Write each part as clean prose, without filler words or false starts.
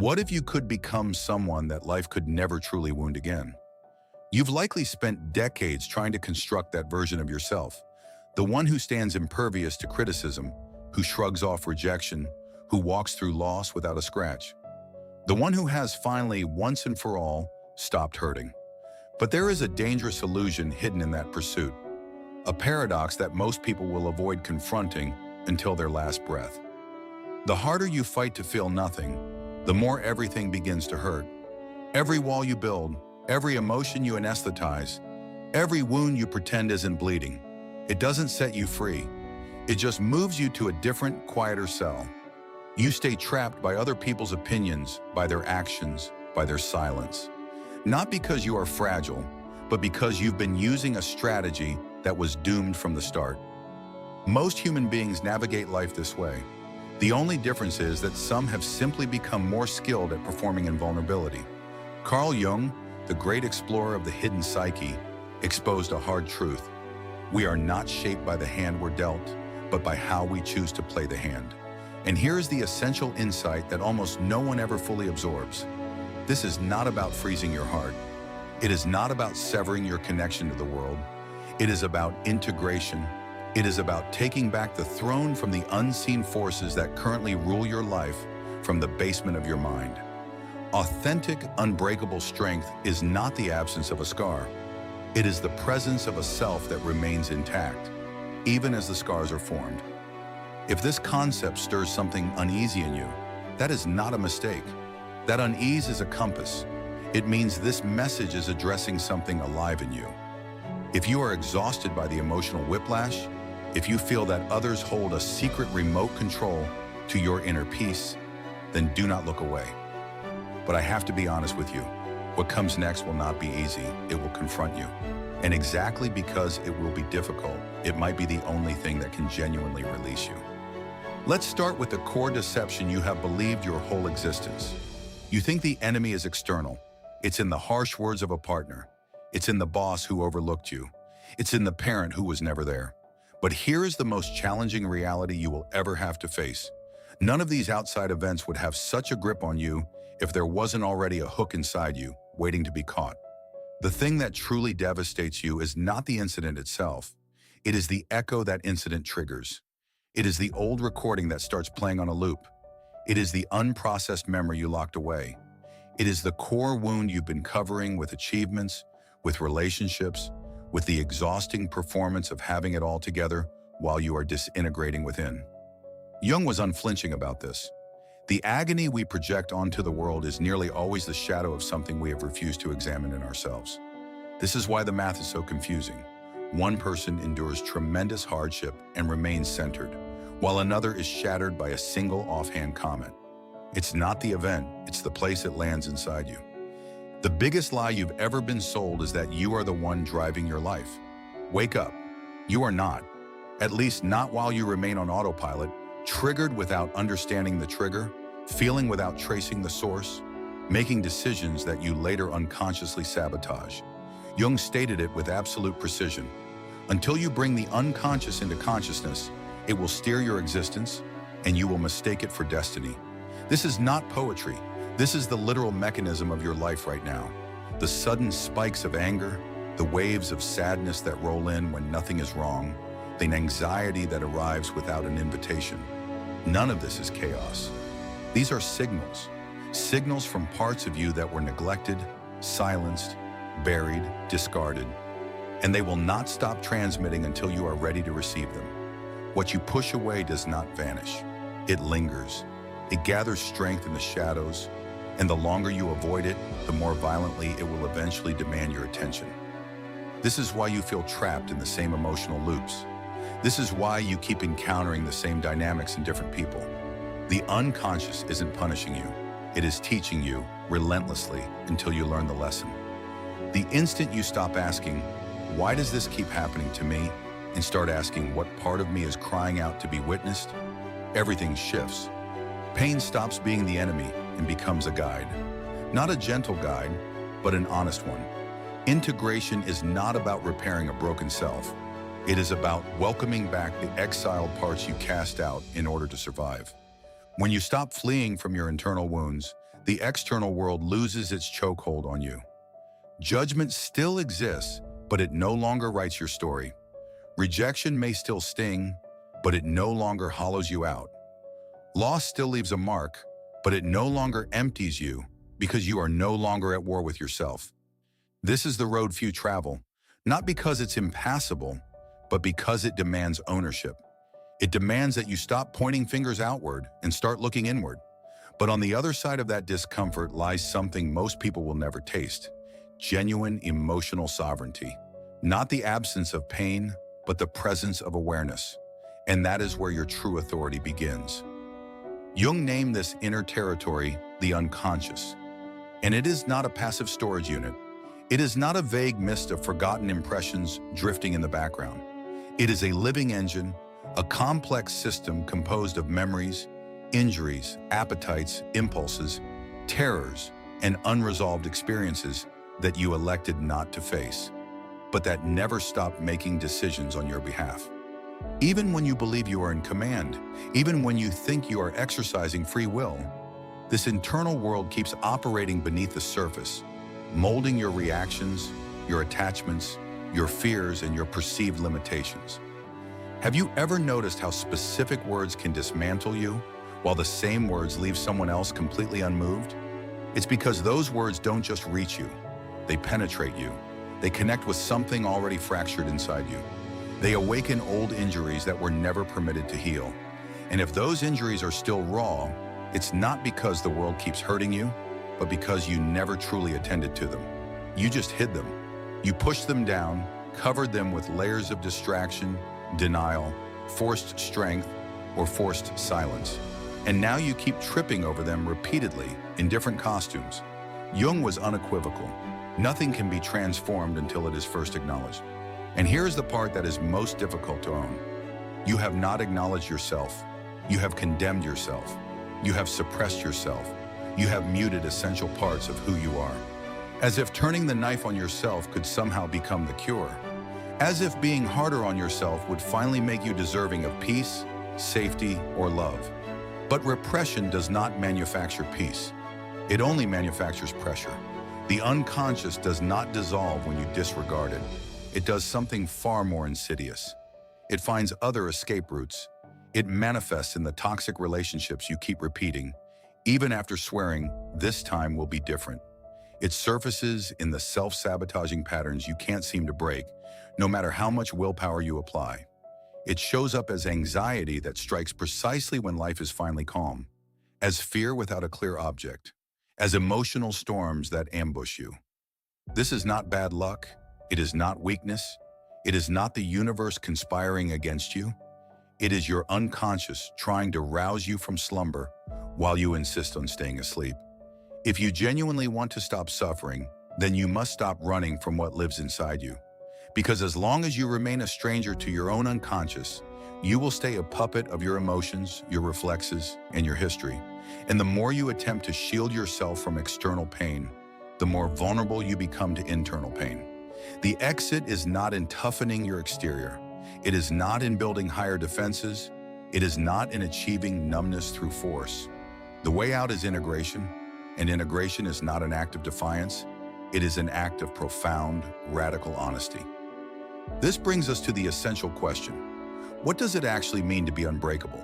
What if you could become someone that life could never truly wound again? You've likely spent decades trying to construct that version of yourself, the one who stands impervious to criticism, who shrugs off rejection, who walks through loss without a scratch. The one who has finally, once and for all, stopped hurting. But there is a dangerous illusion hidden in that pursuit, a paradox that most people will avoid confronting until their last breath. The harder you fight to feel nothing, the more everything begins to hurt. Every wall you build, every emotion you anesthetize, every wound you pretend isn't bleeding, it doesn't set you free. It just moves you to a different, quieter cell. You stay trapped by other people's opinions, by their actions, by their silence. Not because you are fragile, but because you've been using a strategy that was doomed from the start. Most human beings navigate life this way. The only difference is that some have simply become more skilled at performing in vulnerability. Carl Jung, the great explorer of the hidden psyche, exposed a hard truth. We are not shaped by the hand we're dealt, but by how we choose to play the hand. And here is the essential insight that almost no one ever fully absorbs. This is not about freezing your heart. It is not about severing your connection to the world. It is about integration. It is about taking back the throne from the unseen forces that currently rule your life from the basement of your mind. Authentic, unbreakable strength is not the absence of a scar. It is the presence of a self that remains intact, even as the scars are formed. If this concept stirs something uneasy in you, that is not a mistake. That unease is a compass. It means this message is addressing something alive in you. If you are exhausted by the emotional whiplash, if you feel that others hold a secret remote control to your inner peace, then do not look away. But I have to be honest with you. What comes next will not be easy. It will confront you. And exactly because it will be difficult, it might be the only thing that can genuinely release you. Let's start with the core deception you have believed your whole existence. You think the enemy is external. It's in the harsh words of a partner. It's in the boss who overlooked you. It's in the parent who was never there. But here is the most challenging reality you will ever have to face. None of these outside events would have such a grip on you if there wasn't already a hook inside you, waiting to be caught. The thing that truly devastates you is not the incident itself. It is the echo that incident triggers. It is the old recording that starts playing on a loop. It is the unprocessed memory you locked away. It is the core wound you've been covering with achievements, with relationships, with the exhausting performance of having it all together while you are disintegrating within. Jung was unflinching about this. The agony we project onto the world is nearly always the shadow of something we have refused to examine in ourselves. This is why the math is so confusing. One person endures tremendous hardship and remains centered, while another is shattered by a single offhand comment. It's not the event, it's the place it lands inside you. The biggest lie you've ever been sold is that you are the one driving your life. Wake up. You are not. At least not while you remain on autopilot, triggered without understanding the trigger, feeling without tracing the source, making decisions that you later unconsciously sabotage. Jung stated it with absolute precision. Until you bring the unconscious into consciousness, it will steer your existence, and you will mistake it for destiny. This is not poetry. This is the literal mechanism of your life right now. The sudden spikes of anger, the waves of sadness that roll in when nothing is wrong, the anxiety that arrives without an invitation. None of this is chaos. These are signals. Signals from parts of you that were neglected, silenced, buried, discarded. And they will not stop transmitting until you are ready to receive them. What you push away does not vanish. It lingers. It gathers strength in the shadows, and the longer you avoid it, the more violently it will eventually demand your attention. This is why you feel trapped in the same emotional loops. This is why you keep encountering the same dynamics in different people. The unconscious isn't punishing you. It is teaching you relentlessly until you learn the lesson. The instant you stop asking, why does this keep happening to me, and start asking what part of me is crying out to be witnessed, everything shifts. Pain stops being the enemy and becomes a guide. Not a gentle guide, but an honest one. Integration is not about repairing a broken self. It is about welcoming back the exiled parts you cast out in order to survive. When you stop fleeing from your internal wounds, the external world loses its chokehold on you. Judgment still exists, but it no longer writes your story. Rejection may still sting, but it no longer hollows you out. Loss still leaves a mark, but it no longer empties you because you are no longer at war with yourself. This is the road few travel, not because it's impassable, but because it demands ownership. It demands that you stop pointing fingers outward and start looking inward. But on the other side of that discomfort lies something most people will never taste: genuine emotional sovereignty. Not the absence of pain, but the presence of awareness. And that is where your true authority begins. Jung named this inner territory the unconscious. And it is not a passive storage unit. It is not a vague mist of forgotten impressions drifting in the background. It is a living engine, a complex system composed of memories, injuries, appetites, impulses, terrors, and unresolved experiences that you elected not to face, but that never stopped making decisions on your behalf. Even when you believe you are in command, even when you think you are exercising free will, this internal world keeps operating beneath the surface, molding your reactions, your attachments, your fears, and your perceived limitations. Have you ever noticed how specific words can dismantle you, while the same words leave someone else completely unmoved? It's because those words don't just reach you, they penetrate you. They connect with something already fractured inside you. They awaken old injuries that were never permitted to heal. And if those injuries are still raw, it's not because the world keeps hurting you, but because you never truly attended to them. You just hid them. You pushed them down, covered them with layers of distraction, denial, forced strength, or forced silence. And now you keep tripping over them repeatedly in different costumes. Jung was unequivocal. Nothing can be transformed until it is first acknowledged. And here's the part that is most difficult to own. You have not acknowledged yourself. You have condemned yourself. You have suppressed yourself. You have muted essential parts of who you are. As if turning the knife on yourself could somehow become the cure. As if being harder on yourself would finally make you deserving of peace, safety, or love. But repression does not manufacture peace. It only manufactures pressure. The unconscious does not dissolve when you disregard it. It does something far more insidious. It finds other escape routes. It manifests in the toxic relationships you keep repeating, even after swearing, "This time will be different." It surfaces in the self-sabotaging patterns you can't seem to break, no matter how much willpower you apply. It shows up as anxiety that strikes precisely when life is finally calm, as fear without a clear object, as emotional storms that ambush you. This is not bad luck. It is not weakness. It is not the universe conspiring against you. It is your unconscious trying to rouse you from slumber while you insist on staying asleep. If you genuinely want to stop suffering, then you must stop running from what lives inside you. Because as long as you remain a stranger to your own unconscious, you will stay a puppet of your emotions, your reflexes, and your history. And the more you attempt to shield yourself from external pain, the more vulnerable you become to internal pain. The exit is not in toughening your exterior. It is not in building higher defenses. It is not in achieving numbness through force. The way out is integration, and integration is not an act of defiance. It is an act of profound, radical honesty. This brings us to the essential question. What does it actually mean to be unbreakable?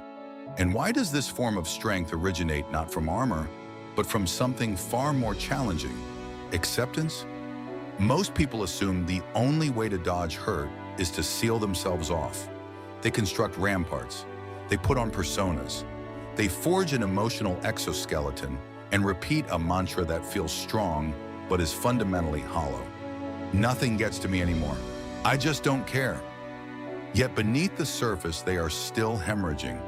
And why does this form of strength originate not from armor, but from something far more challenging? Acceptance? Most people assume the only way to dodge hurt is to seal themselves off. They construct ramparts. They put on personas. They forge an emotional exoskeleton and repeat a mantra that feels strong but is fundamentally hollow. Nothing gets to me anymore. I just don't care. Yet beneath the surface, they are still hemorrhaging.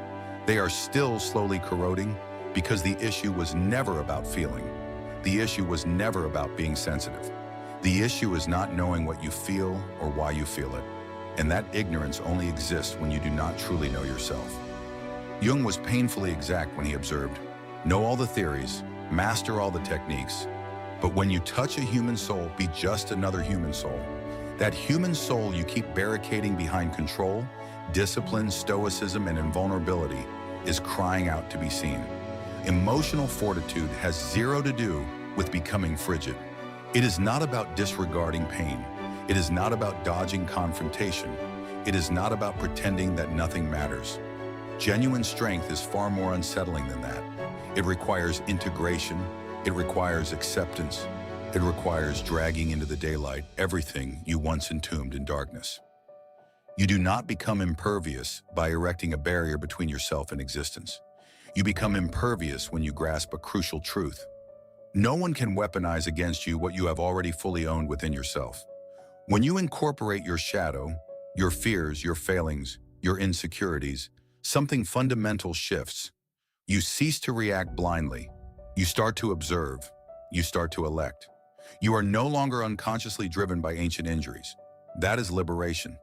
They are still slowly corroding because the issue was never about feeling. The issue was never about being sensitive. The issue is not knowing what you feel or why you feel it. And that ignorance only exists when you do not truly know yourself. Jung was painfully exact when he observed, "Know all the theories, master all the techniques, but when you touch a human soul, be just another human soul. That human soul you keep barricading behind control, discipline, stoicism, and invulnerability is crying out to be seen. Emotional fortitude has zero to do with becoming frigid. It is not about disregarding pain. It is not about dodging confrontation. It is not about pretending that nothing matters. Genuine strength is far more unsettling than that. It requires integration. It requires acceptance. It requires dragging into the daylight everything you once entombed in darkness. You do not become impervious by erecting a barrier between yourself and existence. You become impervious when you grasp a crucial truth. No one can weaponize against you what you have already fully owned within yourself. When you incorporate your shadow, your fears, your failings, your insecurities, something fundamental shifts. You cease to react blindly. You start to observe. You start to elect. You are no longer unconsciously driven by ancient injuries. That is liberation.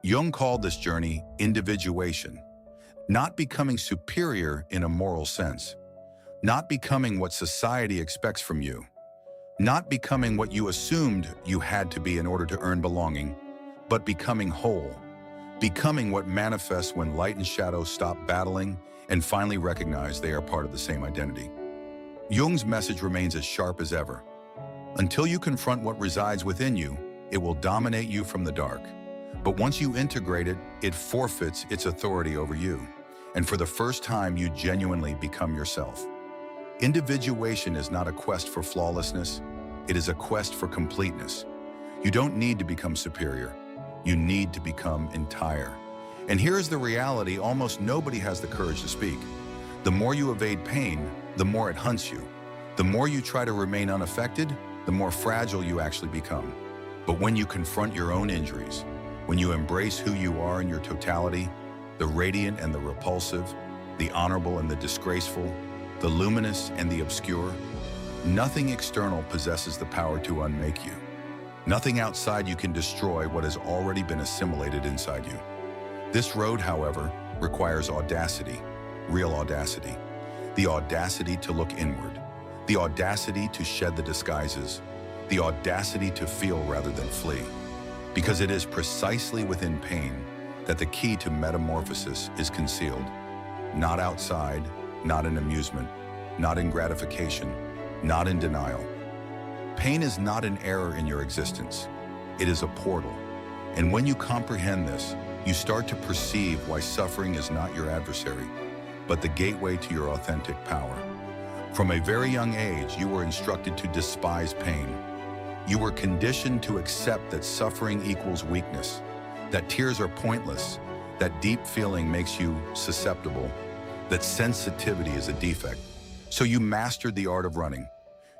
Jung called this journey individuation, not becoming superior in a moral sense, not becoming what society expects from you, not becoming what you assumed you had to be in order to earn belonging, but becoming whole, becoming what manifests when light and shadow stop battling and finally recognize they are part of the same identity. Jung's message remains as sharp as ever. Until you confront what resides within you, it will dominate you from the dark. But once you integrate it, it forfeits its authority over you. And for the first time, you genuinely become yourself. Individuation is not a quest for flawlessness. It is a quest for completeness. You don't need to become superior. You need to become entire. And here is the reality almost nobody has the courage to speak. The more you evade pain, the more it hunts you. The more you try to remain unaffected, the more fragile you actually become. But when you confront your own injuries, when you embrace who you are in your totality, the radiant and the repulsive, the honorable and the disgraceful, the luminous and the obscure, nothing external possesses the power to unmake you. Nothing outside you can destroy what has already been assimilated inside you. This road, however, requires audacity, real audacity. The audacity to look inward, the audacity to shed the disguises, the audacity to feel rather than flee. Because it is precisely within pain that the key to metamorphosis is concealed. Not outside, not in amusement, not in gratification, not in denial. Pain is not an error in your existence. It is a portal. And when you comprehend this, you start to perceive why suffering is not your adversary, but the gateway to your authentic power. From a very young age, you were instructed to despise pain. You were conditioned to accept that suffering equals weakness, that tears are pointless, that deep feeling makes you susceptible, that sensitivity is a defect. So you mastered the art of running.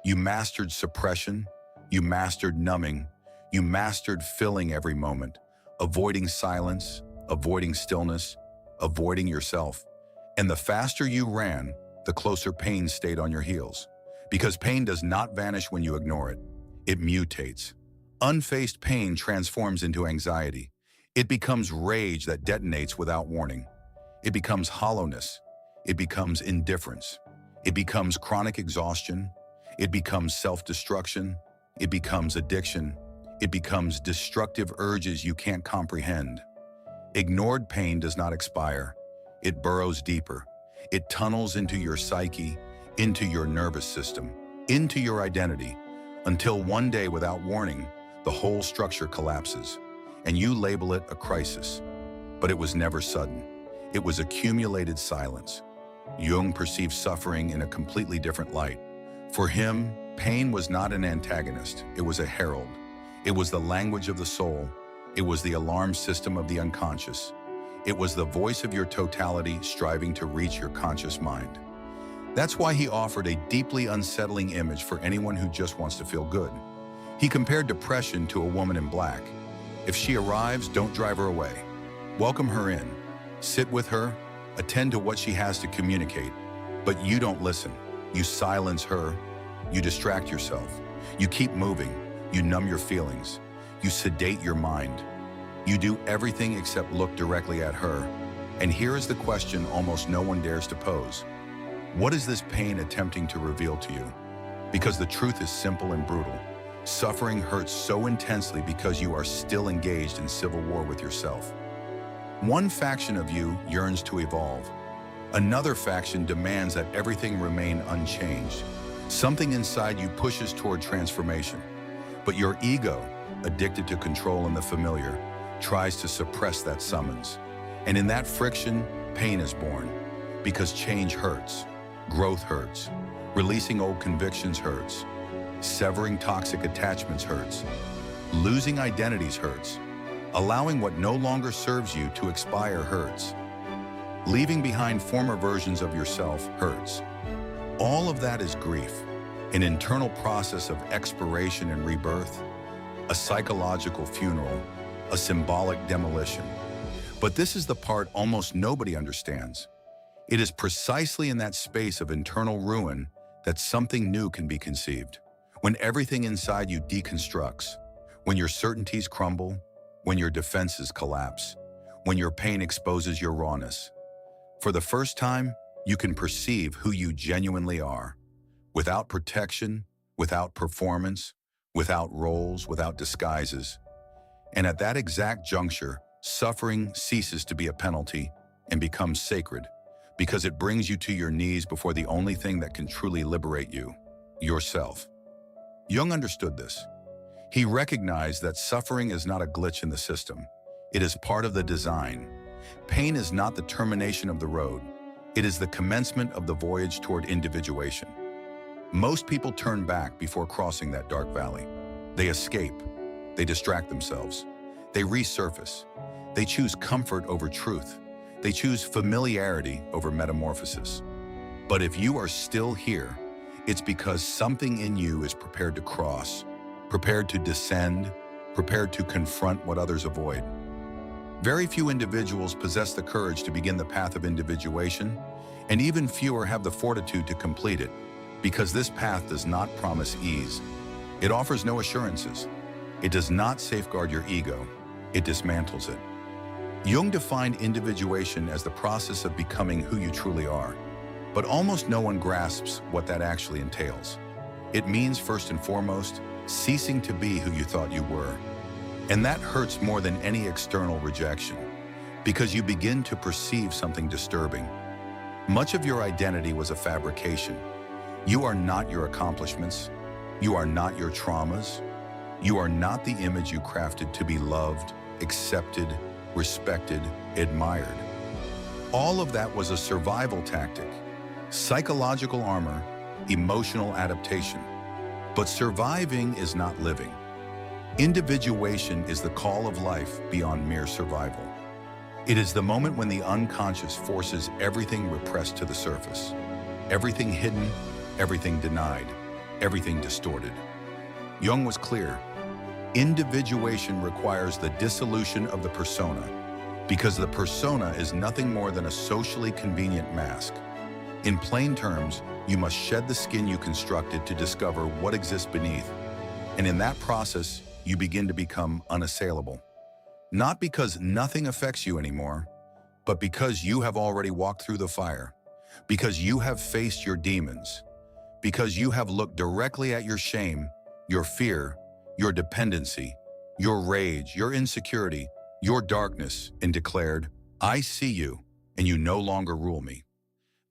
You mastered suppression. You mastered numbing. You mastered filling every moment, avoiding silence, avoiding stillness, avoiding yourself. And the faster you ran, the closer pain stayed on your heels. Because pain does not vanish when you ignore it. It mutates. Unfaced pain transforms into anxiety. It becomes rage that detonates without warning. It becomes hollowness. It becomes indifference. It becomes chronic exhaustion. It becomes self-destruction. It becomes addiction. It becomes destructive urges you can't comprehend. Ignored pain does not expire. It burrows deeper. It tunnels into your psyche, into your nervous system, into your identity, until one day, without warning, the whole structure collapses, and you label it a crisis. But it was never sudden. It was accumulated silence. Jung perceived suffering in a completely different light. For him, pain was not an antagonist. It was a herald. It was the language of the soul. It was the alarm system of the unconscious. It was the voice of your totality striving to reach your conscious mind. That's why he offered a deeply unsettling image for anyone who just wants to feel good. He compared depression to a woman in black. If she arrives, don't drive her away. Welcome her in. Sit with her, attend to what she has to communicate. But you don't listen. You silence her. You distract yourself. You keep moving. You numb your feelings. You sedate your mind. You do everything except look directly at her. And here is the question almost no one dares to pose. What is this pain attempting to reveal to you? Because the truth is simple and brutal. Suffering hurts so intensely because you are still engaged in civil war with yourself. One faction of you yearns to evolve. Another faction demands that everything remain unchanged. Something inside you pushes toward transformation, but your ego, addicted to control and the familiar, tries to suppress that summons. And in that friction, pain is born, because change hurts, growth hurts, releasing old convictions hurts, severing toxic attachments hurts, losing identities hurts, allowing what no longer serves you to expire hurts. Leaving behind former versions of yourself hurts. All of that is grief, an internal process of expiration and rebirth, a psychological funeral, a symbolic demolition. But this is the part almost nobody understands. It is precisely in that space of internal ruin that something new can be conceived. When everything inside you deconstructs, when your certainties crumble, when your defenses collapse, when your pain exposes your rawness. For the first time, you can perceive who you genuinely are, without protection, without performance, without roles, without disguises. And at that exact juncture, suffering ceases to be a penalty and becomes sacred, because it brings you to your knees before the only thing that can truly liberate you, yourself. Jung understood this. He recognized that suffering is not a glitch in the system. It is part of the design. Pain is not the termination of the road. It is the commencement of the voyage toward individuation. Most people turn back before crossing that dark valley. They escape. They distract themselves. They resurface. They choose comfort over truth. They choose familiarity over metamorphosis. But if you are still here, it's because something in you is prepared to cross, prepared to descend, prepared to confront what others avoid. Very few individuals possess the courage to begin the path of individuation, and even fewer have the fortitude to complete it, because this path does not promise ease. It offers no assurances. It does not safeguard your ego. It dismantles it. Jung defined individuation as the process of becoming who you truly are, but almost no one grasps what that actually entails. It means, first and foremost, ceasing to be who you thought you were. And that hurts more than any external rejection, because you begin to perceive something disturbing. Much of your identity was a fabrication. You are not your accomplishments. You are not your traumas. You are not the image you crafted to be loved, accepted, respected, admired. All of that was a survival tactic, psychological armor, emotional adaptation. But surviving is not living. Individuation is the call of life beyond mere survival. It is the moment when the unconscious forces everything repressed to the surface. Everything hidden, everything denied, everything distorted. Jung was clear. Individuation requires the dissolution of the persona, because the persona is nothing more than a socially convenient mask. In plain terms, you must shed the skin you constructed to discover what exists beneath. And in that process, you begin to become unassailable. Not because nothing affects you anymore, but because you have already walked through the fire, because you have faced your demons, because you have looked directly at your shame, your fear, your dependency, your rage, your insecurity, your darkness, and declared, "I see you, and you no longer rule me."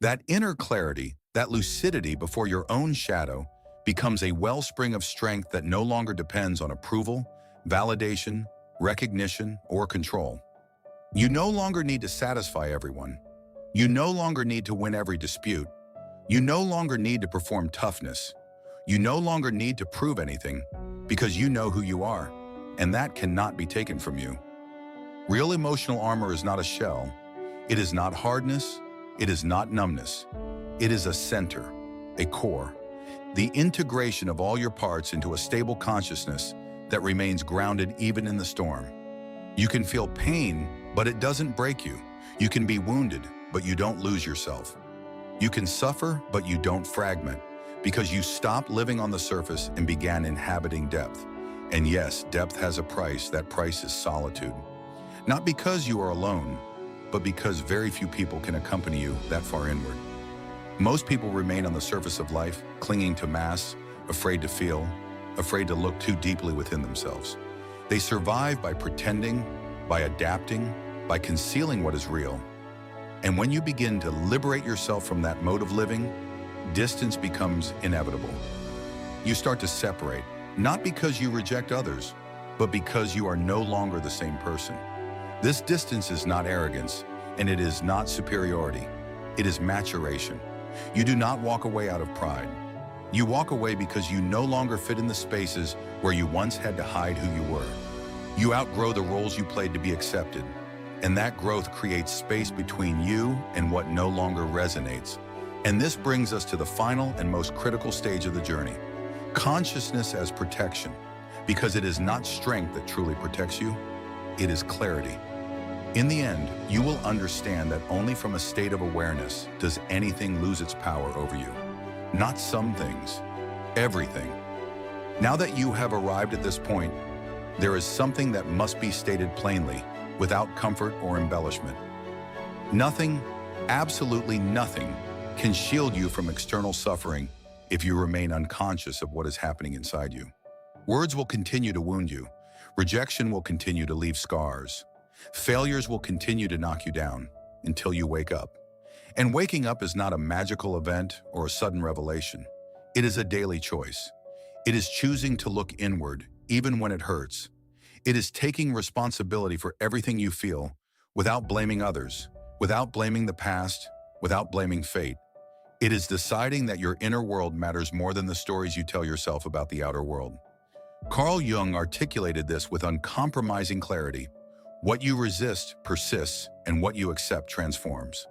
That inner clarity, that lucidity before your own shadow, becomes a wellspring of strength that no longer depends on approval, validation, recognition, or control. You no longer need to satisfy everyone. You no longer need to win every dispute. You no longer need to perform toughness. You no longer need to prove anything, because you know who you are, and that cannot be taken from you. Real emotional armor is not a shell. It is not hardness. It is not numbness. It is a center, a core. The integration of all your parts into a stable consciousness that remains grounded even in the storm. You can feel pain, but it doesn't break you. You can be wounded, but you don't lose yourself. You can suffer, but you don't fragment, because you stopped living on the surface and began inhabiting depth. And yes, depth has a price. That price is solitude. Not because you are alone, but because very few people can accompany you that far inward. Most people remain on the surface of life, clinging to mass, afraid to feel, afraid to look too deeply within themselves. They survive by pretending, by adapting, by concealing what is real. And when you begin to liberate yourself from that mode of living, distance becomes inevitable. You start to separate, not because you reject others, but because you are no longer the same person. This distance is not arrogance, and it is not superiority. It is maturation. You do not walk away out of pride. You walk away because you no longer fit in the spaces where you once had to hide who you were. You outgrow the roles you played to be accepted, and that growth creates space between you and what no longer resonates. And this brings us to the final and most critical stage of the journey: consciousness as protection. Because it is not strength that truly protects you, it is clarity. In the end, you will understand that only from a state of awareness does anything lose its power over you. Not some things, everything. Now that you have arrived at this point, there is something that must be stated plainly, without comfort or embellishment. Nothing, absolutely nothing, can shield you from external suffering if you remain unconscious of what is happening inside you. Words will continue to wound you. Rejection will continue to leave scars. Failures will continue to knock you down until you wake up. And waking up is not a magical event or a sudden revelation. It is a daily choice. It is choosing to look inward, even when it hurts. It is taking responsibility for everything you feel, without blaming others, without blaming the past, without blaming fate. It is deciding that your inner world matters more than the stories you tell yourself about the outer world. Carl Jung articulated this with uncompromising clarity. What you resist persists, and what you accept transforms.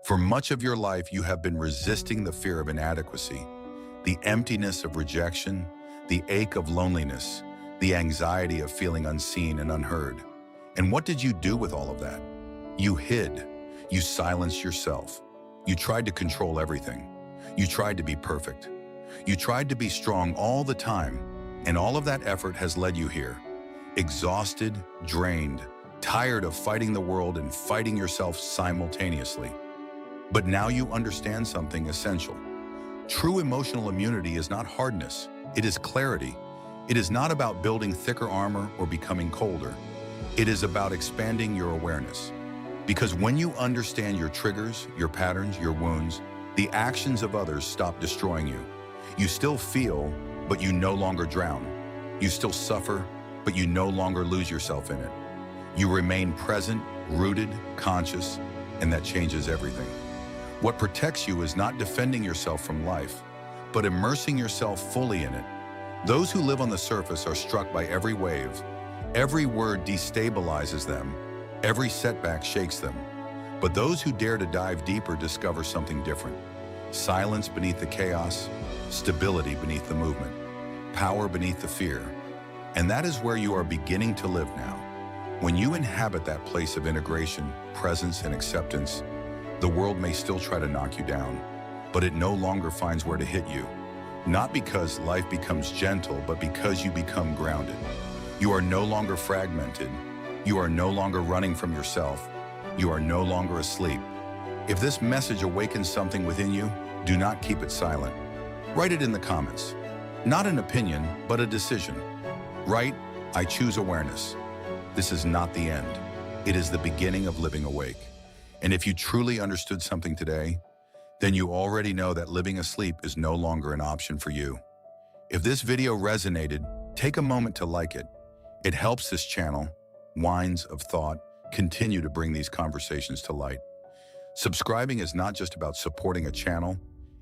For much of your life, you have been resisting the fear of inadequacy, the emptiness of rejection, the ache of loneliness, the anxiety of feeling unseen and unheard. And what did you do with all of that? You hid. You silenced yourself. You tried to control everything. You tried to be perfect. You tried to be strong all the time, and all of that effort has led you here. Exhausted, drained, tired of fighting the world and fighting yourself simultaneously. But now you understand something essential. True emotional immunity is not hardness, it is clarity. It is not about building thicker armor or becoming colder. It is about expanding your awareness. Because when you understand your triggers, your patterns, your wounds, the actions of others stop destroying you. You still feel, but you no longer drown. You still suffer, but you no longer lose yourself in it. You remain present, rooted, conscious, and that changes everything. What protects you is not defending yourself from life, but immersing yourself fully in it. Those who live on the surface are struck by every wave. Every word destabilizes them. Every setback shakes them. But those who dare to dive deeper discover something different. Silence beneath the chaos, stability beneath the movement, power beneath the fear. And that is where you are beginning to live now. When you inhabit that place of integration, presence, and acceptance, the world may still try to knock you down, but it no longer finds where to hit you. Not because life becomes gentle, but because you become grounded. You are no longer fragmented. You are no longer running from yourself. You are no longer asleep. If this message awakens something within you, do not keep it silent. Write it in the comments. Not an opinion, but a decision. Write, I choose awareness. This is not the end. It is the beginning of living awake. And if you truly understood something today, then you already know that living asleep is no longer an option for you. If this video resonated, take a moment to like it. It helps this channel, Wines of Thought, continue to bring these conversations to light. Subscribing is not just about supporting a channel,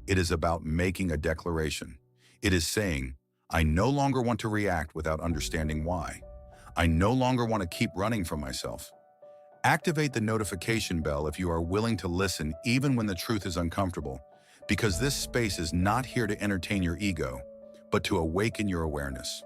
it is about making a declaration. It is saying, I no longer want to react without understanding why. I no longer want to keep running from myself. Activate the notification bell if you are willing to listen even when the truth is uncomfortable, because this space is not here to entertain your ego, but to awaken your awareness.